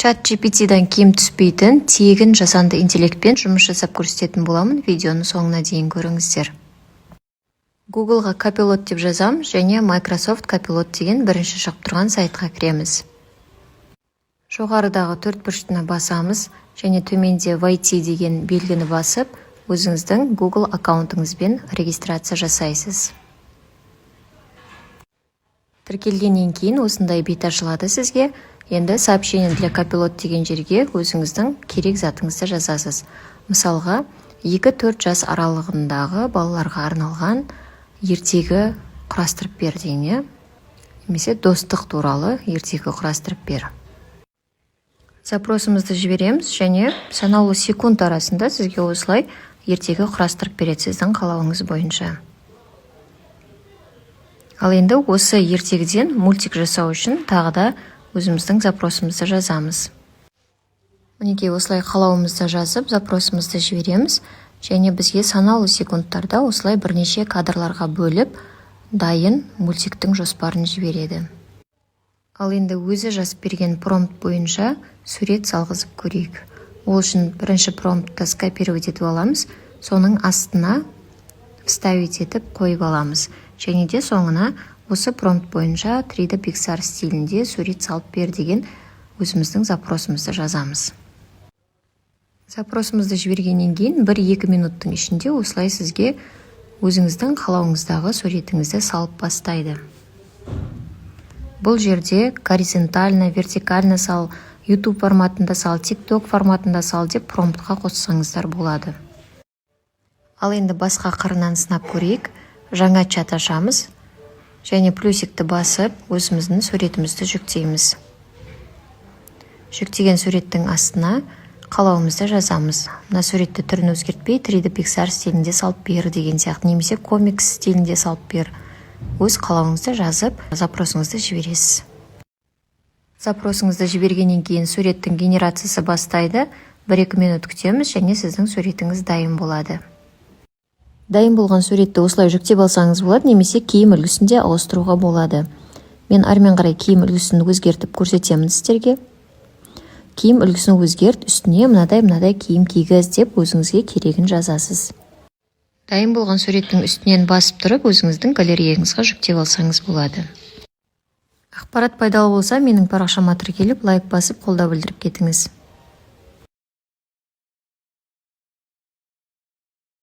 ChatGPT-дан кем түспейтін тегін жасанды интеллектпен жұмыс жасап көрсететін боламын. Видеоны соңына дейін көріңіздер. Google-ға Copilot деп жазам және Microsoft Copilot деген бірінші шығып тұрған сайтқа кіреміз. Жоғарыдағы төрт бұрышына басамыз және төменде Войти деген белгіні басып, өзіңіздің Google аккаунтыңызбен регистрация жасайсыз. Тіркелгеннен кейін осындай бет ашылады сізге. Енді сообщение для Copilot деген жерге өзіңіздің керек затыңызды жазасыз. Мысалға, 2-4 жас аралығындағы балаларға арналған ертегі құрастырып бер дейіне, немесе достық туралы ертегі құрастырып бер. Запросымызды жібереміз және санаулы секунд арасында сізге осылай ертегі құрастырып береді сіздің қалауыңыз бойынша. Ал енді осы ертегіден мультик жасау үшін тағы да өзіміздің запросымызды жазамыз. Мінекей осылай қалауымызды жазып, запросымызды жібереміз және бізге санаулы секундтарда осылай бірнеше кадрларға бөліп, дайын мультиктің жоспарын жібереді. Ал енді өзі жазып берген промпт бойынша сурет салғызып көрейік. Ол үшін бірінші промптты скопировать етіп аламыз, соның астына вставить етіп қойып аламыз. Және де соңына осы промпт бойынша 3D Pixar стилінде сурет салып бер деген өзіміздің запросымызды жазамыз. Запросымызды жібергеннен кейін 1-2 минуттың ішінде осылай сізге өзіңіздің қалауыңыздағы суретіңізді салып бастайды. Бұл жерде горизонтально, вертикально сал, YouTube форматында сал, TikTok форматында сал деп промптқа қоссаңыздар болады. Ал енді басқа қырынан сынап көрейік. Жаңа чат ашамыз және плюсикті басып, өзіміздің суретімізді жүктейміз. Жүктеген суреттің астына қалауымызды жазамыз. Мына суретті түрін өзгертпей 3D Pixar стилінде салып бер деген сияқты, немесе комикс стилінде салып бер. Өз қалауыңызды жазып, запросыңызды жібересіз. Запросыңызды жібергеннен кейін суреттің генерациясы бастайды. 1-2 минут күтеміз және сіздің суретіңіз дайын болады. Дайын болған суретті осылай жүктеп алсаңыз болады, немесе киім үлгісінде ауыстыруға болады. Мен әрмен қарай киім үлгісін өзгертіп көрсетемін сіздерге. Киім үлгісін өзгерт, үстіне мынадай киім кигіз деп өзіңізге керегін жазасыз. Дайын болған суреттің үстінен басып тұрып, өзіңіздің галереяңызға жүктеп алсаңыз болады. Ақпарат пайдалы болса, менің парақшама тіркеліп, лайк басып, қолдау білдіріп кетіңіз.